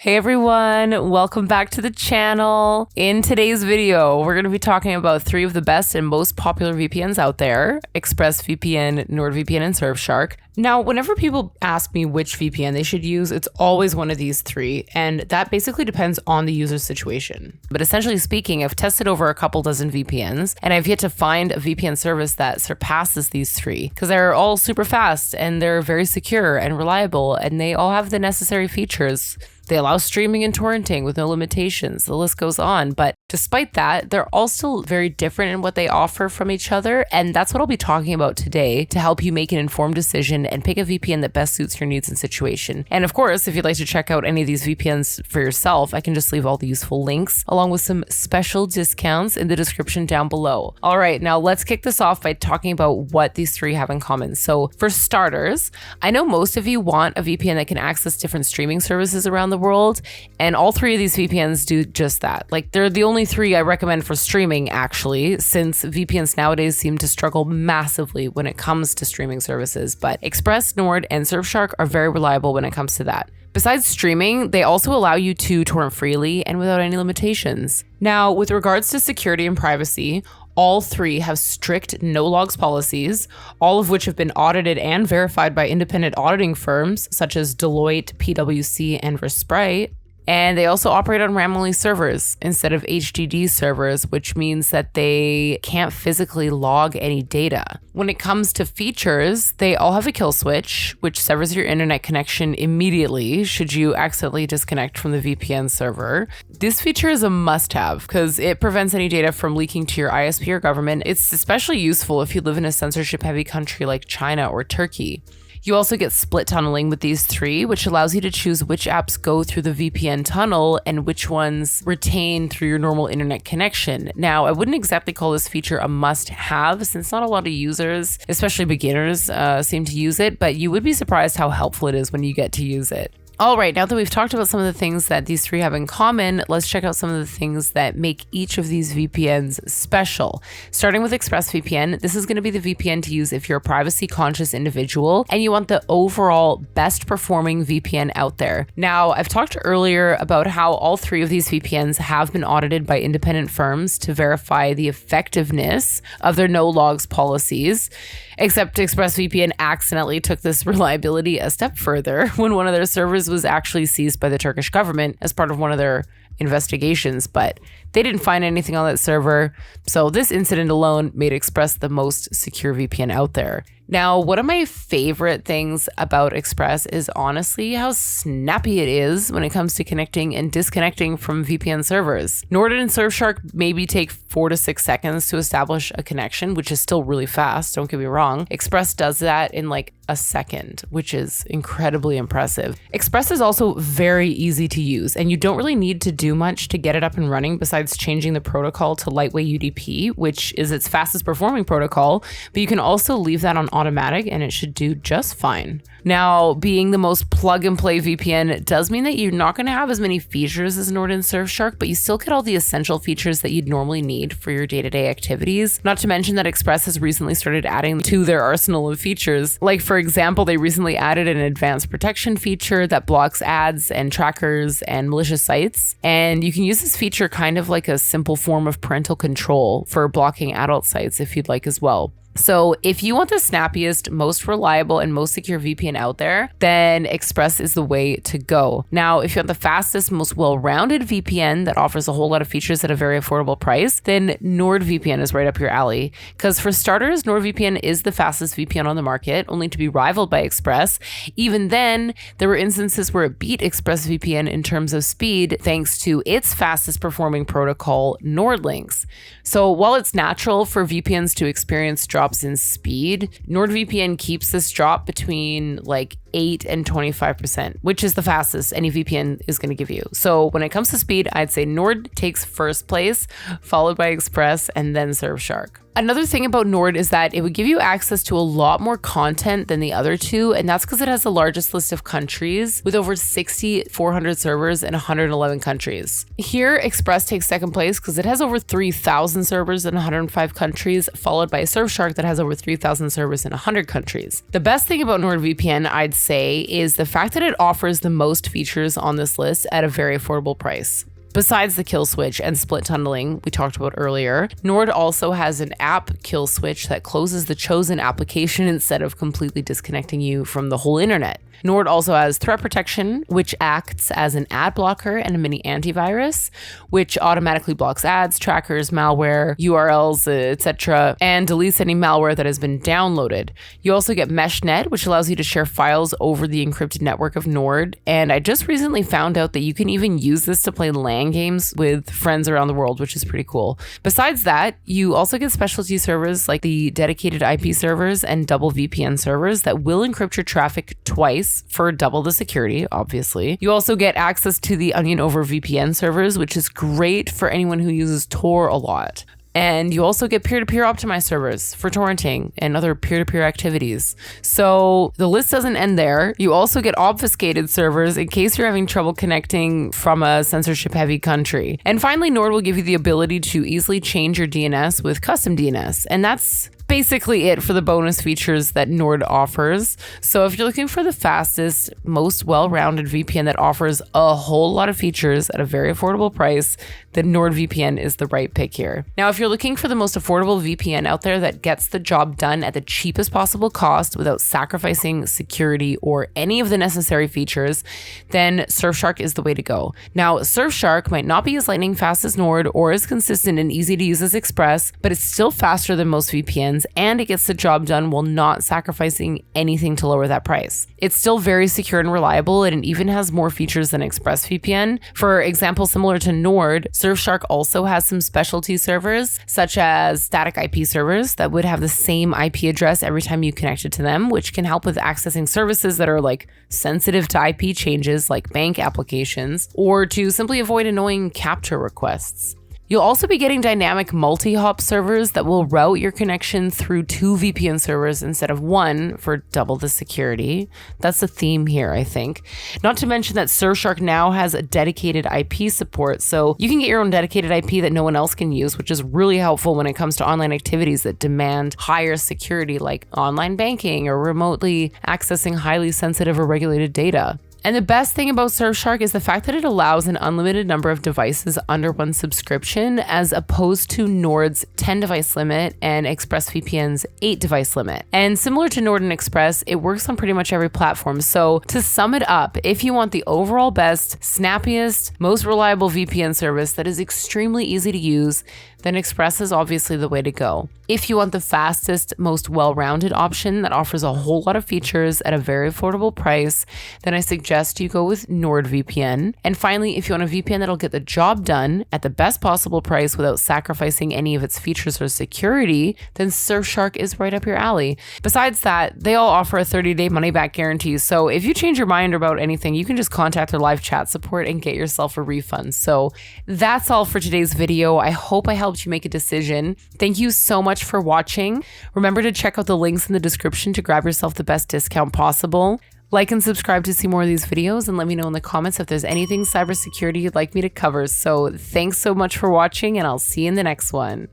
Hey everyone, welcome back to the channel. In today's video, we're going to be talking about 3 of the best and most popular VPNs out there: ExpressVPN, NordVPN, and Surfshark. Now, whenever people ask me which VPN they should use, it's always one of these 3, and that basically depends on the user's situation. But essentially speaking, I've tested over a couple dozen VPNs, and I've yet to find a VPN service that surpasses these 3, because they're all super fast, and they're very secure and reliable, and they all have the necessary features. They allow streaming and torrenting with no limitations. The list goes on. But despite that, they're all still very different in what they offer from each other. And that's what I'll be talking about today to help you make an informed decision and pick a VPN that best suits your needs and situation. And of course, if you'd like to check out any of these VPNs for yourself, I can just leave all the useful links along with some special discounts in the description down below. All right, now let's kick this off by talking about what these 3 have in common. So for starters, I know most of you want a VPN that can access different streaming services around the world, and all 3 of these VPNs do just that. Like, they're the only 3 I recommend for streaming, actually, since VPNs nowadays seem to struggle massively when it comes to streaming services. But Express, Nord, and Surfshark are very reliable when it comes to that. Besides streaming, they also allow you to torrent freely and without any limitations. Now, with regards to security and privacy, all 3 have strict no-logs policies, all of which have been audited and verified by independent auditing firms such as Deloitte, PwC, and Respite. And they also operate on RAM-only servers instead of HDD servers, which means that they can't physically log any data. When it comes to features, they all have a kill switch, which severs your internet connection immediately should you accidentally disconnect from the VPN server. This feature is a must-have because it prevents any data from leaking to your ISP or government. It's especially useful if you live in a censorship-heavy country like China or Turkey. You also get split tunneling with these 3, which allows you to choose which apps go through the VPN tunnel and which ones retain through your normal internet connection. Now, I wouldn't exactly call this feature a must-have since not a lot of users, especially beginners, seem to use it, but you would be surprised how helpful it is when you get to use it. All right, now that we've talked about some of the things that these 3 have in common, let's check out some of the things that make each of these VPNs special. Starting with ExpressVPN, this is going to be the VPN to use if you're a privacy-conscious individual and you want the overall best performing VPN out there. Now, I've talked earlier about how all 3 of these VPNs have been audited by independent firms to verify the effectiveness of their no-logs policies, except ExpressVPN accidentally took this reliability a step further when one of their servers was actually seized by the Turkish government as part of one of their investigations, but they didn't find anything on that server. So this incident alone made Express the most secure VPN out there. Now, one of my favorite things about Express is honestly how snappy it is when it comes to connecting and disconnecting from VPN servers. Nord and Surfshark maybe take 4 to 6 seconds to establish a connection, which is still really fast, don't get me wrong. Express does that in like a second, which is incredibly impressive. Express is also very easy to use, and you don't really need to do much to get it up and running besides changing the protocol to lightweight UDP, which is its fastest performing protocol, but you can also leave that on automatic and it should do just fine. Now, being the most plug and play VPN does mean that you're not going to have as many features as Nord and Surfshark, but you still get all the essential features that you'd normally need for your day-to-day activities. Not to mention that Express has recently started adding to their arsenal of features. Like, for example, they recently added an advanced protection feature that blocks ads and trackers and malicious sites. And you can use this feature kind of like a simple form of parental control for blocking adult sites if you'd like as well. So if you want the snappiest, most reliable, and most secure VPN out there, then Express is the way to go. Now, if you want the fastest, most well-rounded VPN that offers a whole lot of features at a very affordable price, then NordVPN is right up your alley. Because for starters, NordVPN is the fastest VPN on the market, only to be rivaled by Express. Even then, there were instances where it beat ExpressVPN in terms of speed thanks to its fastest performing protocol, NordLynx. So while it's natural for VPNs to experience drops in speed, NordVPN keeps this drop between like 8 and 25%, which is the fastest any VPN is going to give you. So when it comes to speed, I'd say Nord takes first place, followed by Express, and then Surfshark. Another thing about Nord is that it would give you access to a lot more content than the other 2, and that's because it has the largest list of countries with over 6,400 servers in 111 countries. Here, Express takes second place because it has over 3,000 servers in 105 countries, followed by Surfshark that has over 3,000 servers in 100 countries. The best thing about NordVPN, I'd say is the fact that it offers the most features on this list at a very affordable price. Besides the kill switch and split tunneling we talked about earlier, Nord also has an app kill switch that closes the chosen application instead of completely disconnecting you from the whole internet. Nord also has threat protection, which acts as an ad blocker and a mini antivirus, which automatically blocks ads, trackers, malware, URLs, etc., and deletes any malware that has been downloaded. You also get MeshNet, which allows you to share files over the encrypted network of Nord. And I just recently found out that you can even use this to play LAN games with friends around the world, which is pretty cool. Besides that, you also get specialty servers like the dedicated IP servers and double VPN servers that will encrypt your traffic twice for double the security, obviously. You also get access to the Onion over VPN servers, which is great for anyone who uses Tor a lot. And you also get peer-to-peer optimized servers for torrenting and other peer-to-peer activities. So the list doesn't end there. You also get obfuscated servers in case you're having trouble connecting from a censorship-heavy country. And finally, Nord will give you the ability to easily change your DNS with custom DNS. And that's basically it for the bonus features that Nord offers. So if you're looking for the fastest, most well-rounded VPN that offers a whole lot of features at a very affordable price, then NordVPN is the right pick here. Now, if you're looking for the most affordable VPN out there that gets the job done at the cheapest possible cost without sacrificing security or any of the necessary features, then Surfshark is the way to go. Now, Surfshark might not be as lightning fast as Nord or as consistent and easy to use as Express, but it's still faster than most VPNs, and it gets the job done while not sacrificing anything to lower that price. It's still very secure and reliable, and it even has more features than ExpressVPN. For example, similar to Nord, Surfshark also has some specialty servers, such as static IP servers that would have the same IP address every time you connected to them, which can help with accessing services that are like sensitive to IP changes like bank applications, or to simply avoid annoying capture requests. You'll also be getting dynamic multi-hop servers that will route your connection through 2 VPN servers instead of 1 for double the security. That's the theme here, I think. Not to mention that Surfshark now has a dedicated IP support, so you can get your own dedicated IP that no one else can use, which is really helpful when it comes to online activities that demand higher security, like online banking or remotely accessing highly sensitive or regulated data. And the best thing about Surfshark is the fact that it allows an unlimited number of devices under one subscription, as opposed to Nord's 10 device limit and ExpressVPN's 8 device limit. And similar to Nord and Express, it works on pretty much every platform. So to sum it up, if you want the overall best, snappiest, most reliable VPN service that is extremely easy to use, then Express is obviously the way to go. If you want the fastest, most well-rounded option that offers a whole lot of features at a very affordable price, then I suggest you go with NordVPN. And finally, if you want a VPN that'll get the job done at the best possible price without sacrificing any of its features or security, then Surfshark is right up your alley. Besides that, they all offer a 30-day money-back guarantee, so if you change your mind about anything, you can just contact their live chat support and get yourself a refund. So that's all for today's video. I hope I helped you make a decision. Thank you so much for watching. Remember to check out the links in the description to grab yourself the best discount possible. Like and subscribe to see more of these videos, and let me know in the comments if there's anything cybersecurity you'd like me to cover. So thanks so much for watching, and I'll see you in the next one.